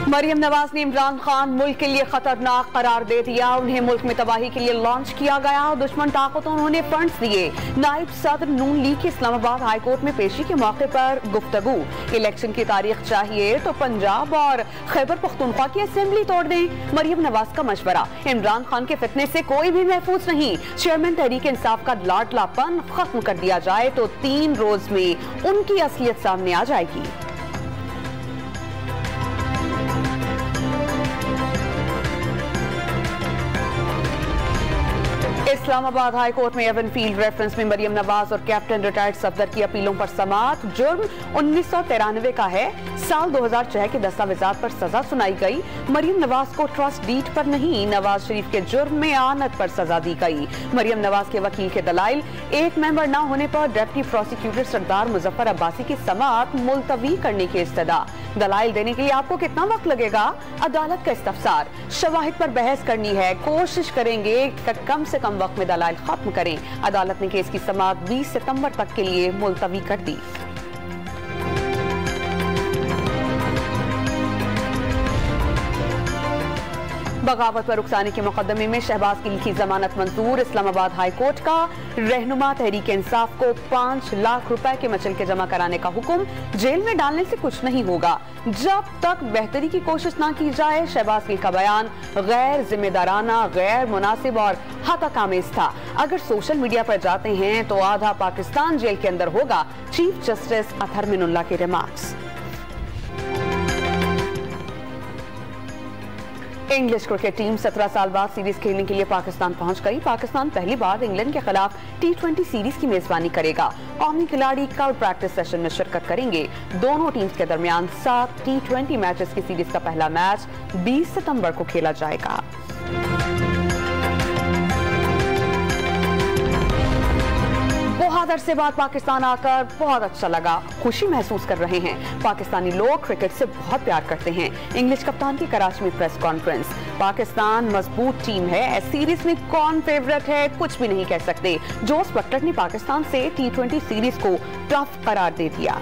मरियम नवाज ने इमरान खान मुल्क के लिए खतरनाक करार दे दिया। उन्हें मुल्क में तबाही के लिए लॉन्च किया गया। दुश्मन ताकतों उन्होंने फंड्स दिए। नायब सदर नून लीग की इस्लामाबाद हाई कोर्ट में पेशी के मौके पर गुफ्तगू। इलेक्शन की तारीख चाहिए तो पंजाब और खैबर पख्तूनख्वा की असेंबली तोड़ दें। मरियम नवाज का मशवरा, इमरान खान के फितने से कोई भी महफूज नहीं। चेयरमैन तहरीक इंसाफ का लाडलापन खत्म कर दिया जाए तो 3 रोज में उनकी असलियत सामने आ जाएगी। इस्लामाबाद हाई कोर्ट में एवन फील्ड रेफरेंस में मरियम नवाज और कैप्टन रिटायर्ड सफदर की अपीलों पर समाअत। जुर्म 1993 का है। साल 2006 के दस्तावेजात पर सजा सुनाई गई। मरियम नवाज को ट्रस्ट डीड पर नहीं, नवाज शरीफ के जुर्म में आनत पर सजा दी गई। मरियम नवाज के वकील के दलाइल, एक मेंबर न होने पर डिप्टी प्रोसिक्यूटर सरदार मुजफ्फर अब्बासी की समाअत मुलतवी करने की इस्तदा। दलाइल देने के लिए आपको कितना वक्त लगेगा? अदालत का इस्तफसार, शवाहिद पर बहस करनी है, कोशिश करेंगे कम से कम वक्त में दलाइल खत्म करें। अदालत ने केस की समाअत 20 सितंबर तक के लिए मुलतवी कर दी। बगावत पर रुखसानी के मुकदमे में शहबाज की लिखी जमानत मंजूर। इस्लामाबाद हाई कोर्ट का रहनुमा तहरीक इंसाफ को 5 लाख रुपए के मचल के जमा कराने का हुक्म। जेल में डालने से कुछ नहीं होगा जब तक बेहतरी की कोशिश ना की जाए। शहबाज गिल का बयान गैर जिम्मेदाराना, गैर मुनासिब और हतकामेज था। अगर सोशल मीडिया पर जाते हैं तो आधा पाकिस्तान जेल के अंदर होगा। चीफ जस्टिस अतहर मिनुल्लाह के रिमार्क्स। इंग्लिश क्रिकेट टीम 17 साल बाद सीरीज खेलने के लिए पाकिस्तान पहुंच गई। पाकिस्तान पहली बार इंग्लैंड के खिलाफ T20 सीरीज की मेजबानी करेगा। कौमी खिलाड़ी कल प्रैक्टिस सेशन में शिरकत करेंगे। दोनों टीम्स के दरमियान 7 T20 मैचेस की सीरीज का पहला मैच 20 सितंबर को खेला जाएगा। बहुत अरसे बाद पाकिस्तान आकर बहुत अच्छा लगा, खुशी महसूस कर रहे हैं। पाकिस्तानी लोग क्रिकेट से बहुत प्यार करते हैं। इंग्लिश कप्तान की कराची में प्रेस कॉन्फ्रेंस। पाकिस्तान मजबूत टीम है, सीरीज में कौन फेवरेट है कुछ भी नहीं कह सकते। जोस बटलर ने पाकिस्तान से T20 सीरीज को टफ करार दे दिया।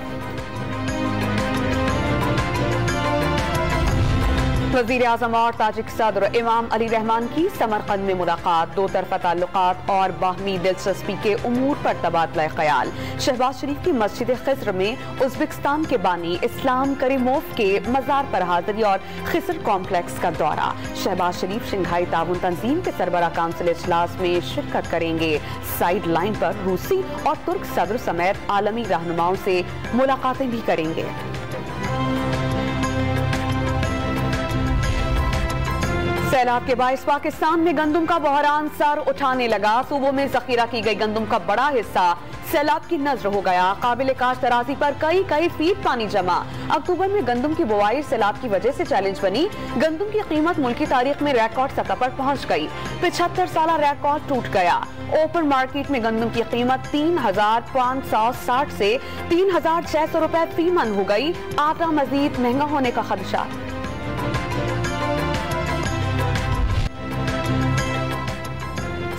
वज़ीर आज़म और ताजिक सदर इमाम अली रहमान की समरकंद में मुलाकात। 2 तरफ़ा ताल्लुकात और बाहमी दिलचस्पी के उमूर पर तबादला ख्याल। शहबाज शरीफ की मस्जिद खिज़र में उज़्बेकिस्तान के बानी इस्लाम करीमोव के मज़ार पर हाज़िरी और खिज़र कॉम्प्लेक्स का दौरा। शहबाज शरीफ शंघाई ताउन तंजीम के सरबराह काउंसिल इजलास में शिरकत करेंगे। साइड लाइन पर रूसी और तुर्क सदर समेत आलमी रहनुमाओं से मुलाकातें भी करेंगे। सैलाब के बाइस पाकिस्तान में गंदम का बहरान सर उठाने लगा। सूबों में जखीरा की गई गंदम का बड़ा हिस्सा सैलाब की नजर हो गया। काबिल काश तराजी पर कई फीट पानी जमा। अक्टूबर में गंदम की बुआई सैलाब की वजह से चैलेंज बनी। गंदम की कीमत मुल्की तारीख में रिकॉर्ड सतह पर पहुंच गई। 75 साल रिकॉर्ड टूट गया। ओपन मार्केट में गंदम की कीमत 3,560 से 3,600 रुपए फी मन हो गई। आटा मजीद महंगा होने का खदशा।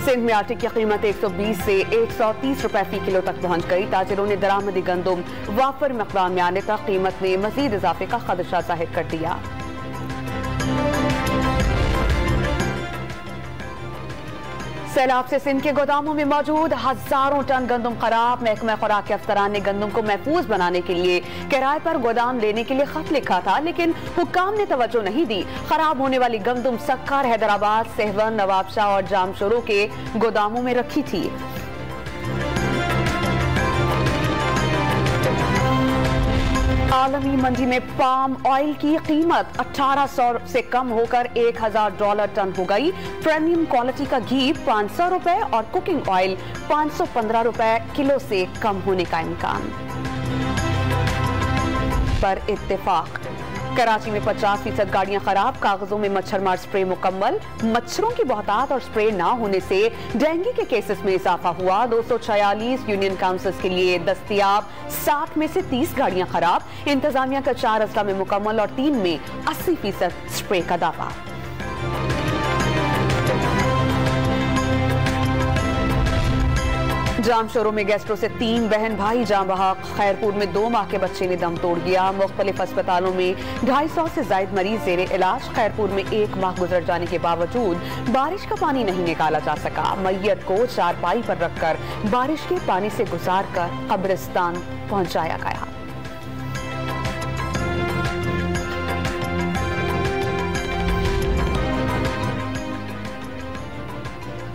सिंध में आटे की कीमत 120 से 130 रुपए फी किलो तक पहुंच गई। ताजिरों ने दरामदी गंदम वाफर मकदार में आने तक कीमत में मजीद इजाफे का खदशा जाहिर कर दिया। सैलाब से सिंध के गोदामों में मौजूद हजारों टन गंदम खराब। महकमा खुराक के अफसरान ने गंदम को महफूज बनाने के लिए किराए पर गोदाम लेने के लिए खत लिखा था, लेकिन हुक्काम ने तवज्जो नहीं दी। खराब होने वाली गंदम सक्कर, हैदराबाद, सहवन, नवाबशाह और जामशोरों के गोदामों में रखी थी। आलमी मंडी में पाम ऑयल की कीमत 1800 से कम होकर $1000 टन हो गई। प्रीमियम क्वालिटी का घी 500 रुपए और कुकिंग ऑयल 515 रुपए किलो से कम होने का इम्कान। पर इत्तेफाक, कराची में 50% गाड़ियां खराब। कागजों में मच्छर मार स्प्रे मुकम्मल। मच्छरों की बहुतात और स्प्रे ना होने से डेंगू के केसेस में इजाफा हुआ। 246 यूनियन काउंसिल्स के लिए दस्तयाब 60 में से 30 गाड़ियां खराब। इंतजामिया का 4 अजला में मुकम्मल और 3 में 80% स्प्रे का दावा। जाम शोरों में गैस्ट्रो से 3 बहन भाई जाम बहक। खैरपुर में 2 माह के बच्चे ने दम तोड़ दिया। मुख्तलिफ अस्पतालों में 250 से ज्यादा मरीज जेरे इलाज। खैरपुर में 1 माह गुजर जाने के बावजूद बारिश का पानी नहीं निकाला जा सका। मैयत को चारपाई पर रखकर बारिश के पानी से गुजार कर कब्रिस्तान पहुंचाया गया।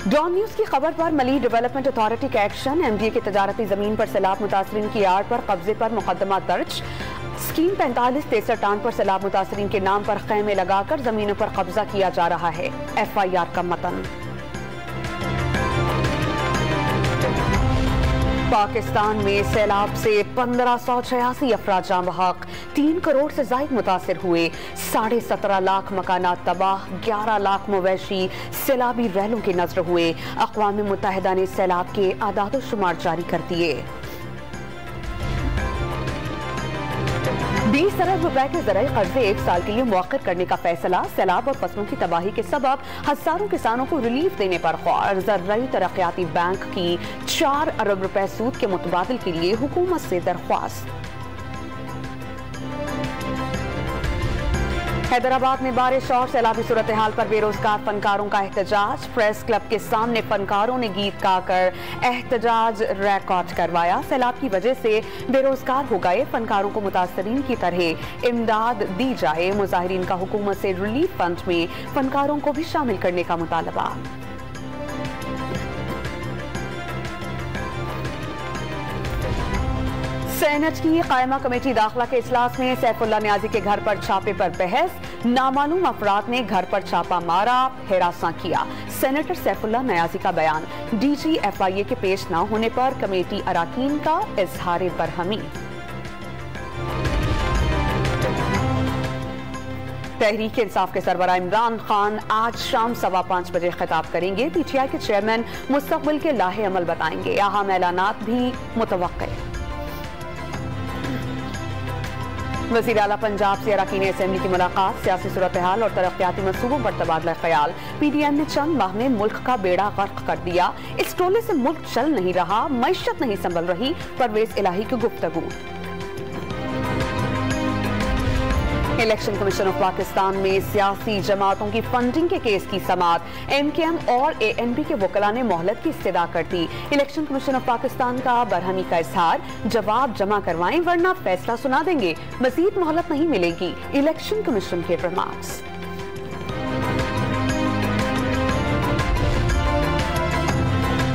डॉन न्यूज की खबर पर मली डेवलपमेंट अथॉरिटी का एक्शन। एमडीए की तजारती जमीन पर सैलाब मुतासरीन की आड़ पर कब्जे पर मुकदमा दर्ज। स्कीम 4563 पर सैलाब मुतासरीन के नाम पर खैमे लगाकर जमीनों पर कब्जा किया जा रहा है। FIR का मतन। पाकिस्तान में सैलाब से 1586 अफराद जाम बहक। 3 करोड़ से ज्यादा मुतासिर हुए। 17.5 लाख मकानात तबाह। 11 लाख मवेशी सैलाबी रैलों के नजर हुए। अक़वाम मुत्तहिदा ने सैलाब के आदाद व शुमार जारी कर दिए। 20 अरब रुपए के ज़राई कर्जे 1 साल के लिए मुअक्कर करने का फैसला। सैलाब और फसलों की तबाही के सबब हजारों किसानों को रिलीफ देने पर गौर। ज़राई तरक्याती बैंक की 4 अरब रुपए सूद के मुतबादिल के लिए हुकूमत से दरख्वास्त। हैदराबाद में बारिश और सैलाबी सूरत हाल पर बेरोजगार फनकारों का एहतजाज। प्रेस क्लब के सामने फनकारों ने गीत गाकर एहतजाज रिकॉर्ड करवाया। सैलाब की वजह से बेरोजगार हो गए फनकारों को मुतासरीन की तरह इमदाद दी जाए। मुजाहिरीन का हुकूमत से रिलीफ फंड में फनकारों को भी शामिल करने का मुतालबा। सेनेट की कायमा कमेटी दाखिला के इजलास में सैफुल्लाह नियाजी के घर पर छापे पर बहस। नामालूम अफराद ने घर पर छापा मारा, हिरासा किया। सेनेटर सैफुल्लाह नियाजी का बयान। DG FIA के पेश न होने पर कमेटी अराकीन का इजहार बरहमी। तहरीक इंसाफ के सरबराह इमरान खान आज शाम 5:15 बजे खिताब करेंगे। PTI के चेयरमैन मुस्तकबिल के लाहे अमल बताएंगे। अहम ऐलानात भी मुतवक्के। वज़ीर आला पंजाब से अरकान असेंबली की मुलाकात। सियासी सूरत हाल और तरक्याती मंसूबों पर तबादला ख्याल। PDM ने चंद माह में मुल्क का बेड़ा गर्क कर दिया। इस टोले से मुल्क चल नहीं रहा, मईशत नहीं संभल रही। परवेज इलाही की गुफ्तगू। इलेक्शन कमीशन ऑफ पाकिस्तान में सियासी जमातों की फंडिंग के केस की समाअत। MKM और ANP के वकला ने मोहलत की इस्तदा कर दी। इलेक्शन कमीशन ऑफ पाकिस्तान का बरहमी का इजहार। जवाब जमा करवाएं वरना फैसला सुना देंगे। मजीद मोहलत नहीं मिलेगी। इलेक्शन कमीशन के रिमार्क्स।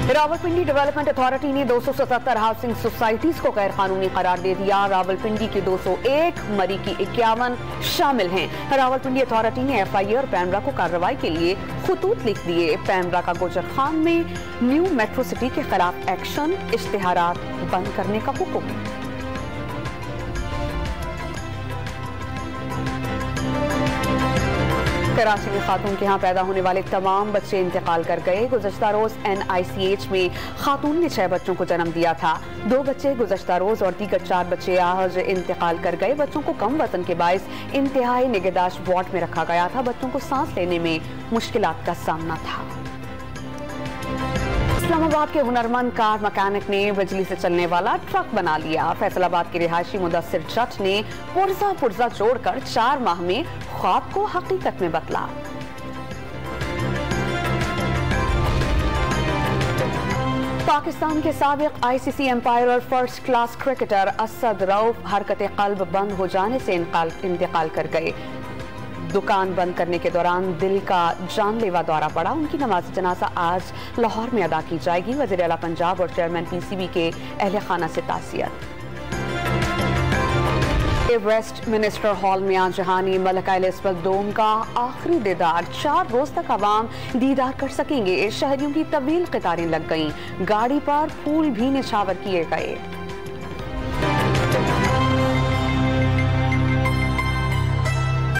रावलपिंडी डेवलपमेंट अथॉरिटी ने 277 हाउसिंग सोसाइटीज को गैर कानूनी करार दे दिया। रावलपिंडी की 201, मरी की 51 शामिल हैं। रावलपिंडी अथॉरिटी ने FIA और पैमरा को कार्रवाई के लिए खुतूत लिख दिए। पैमरा का गुजर खान में न्यू मेट्रो सिटी के खिलाफ एक्शन। इश्तिहारात बंद करने का हुक्म। कराची में खातून के यहाँ पैदा होने वाले तमाम बच्चे इंतकाल कर गए। गुज़श्ता रोज NICH में खातून ने 6 बच्चों को जन्म दिया था। 2 बच्चे गुज़श्ता रोज और दीगर 4 बच्चे आज इंतकाल कर गए। बच्चों को कम वजन के बायस इंतहाई निगहदाश्त वार्ड में रखा गया था। बच्चों को सांस लेने में मुश्किलात का सामना था। इस्लामाबाद के हुनरमंद कार मैकेनिक ने बिजली से चलने वाला ट्रक बना लिया। फैसलाबाद के रिहायशी मुदस्सिर जट ने पुर्जा जोड़कर 4 माह में ख्वाब को हकीकत में बदला। पाकिस्तान के साबिक ICC एम्पायर और first class cricketer Asad Rauf हरकत कल्ब बंद हो जाने से इंतकाल कर गए। दुकान बंद करने के दौरान दिल का जानलेवा दौरा पड़ा। उनकी नमाज जनाजा आज लाहौर में अदा की जाएगी। वज़ीर आला पंजाब और चेयरमैन PCB के अहले खाना से तासियत। वेस्ट मिनिस्टर हॉल में आज जहानी मलका एलिज़ाबेथ डोम का आखिरी दीदार। 4 रोज तक आवाम दीदार कर सकेंगे। शहरियों की तवील कतारें लग गईं। गाड़ी पर फूल भी निछावर किए गए।